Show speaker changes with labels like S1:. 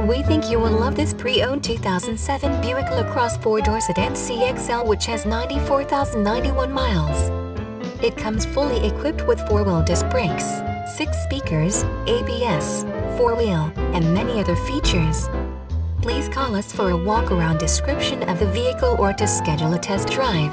S1: We think you will love this pre-owned 2007 Buick LaCrosse 4-door sedan CXL, which has 94,091 miles. It comes fully equipped with 4-wheel disc brakes, 6 speakers, ABS, 4-wheel, and many other features. Please call us for a walk-around description of the vehicle or to schedule a test drive.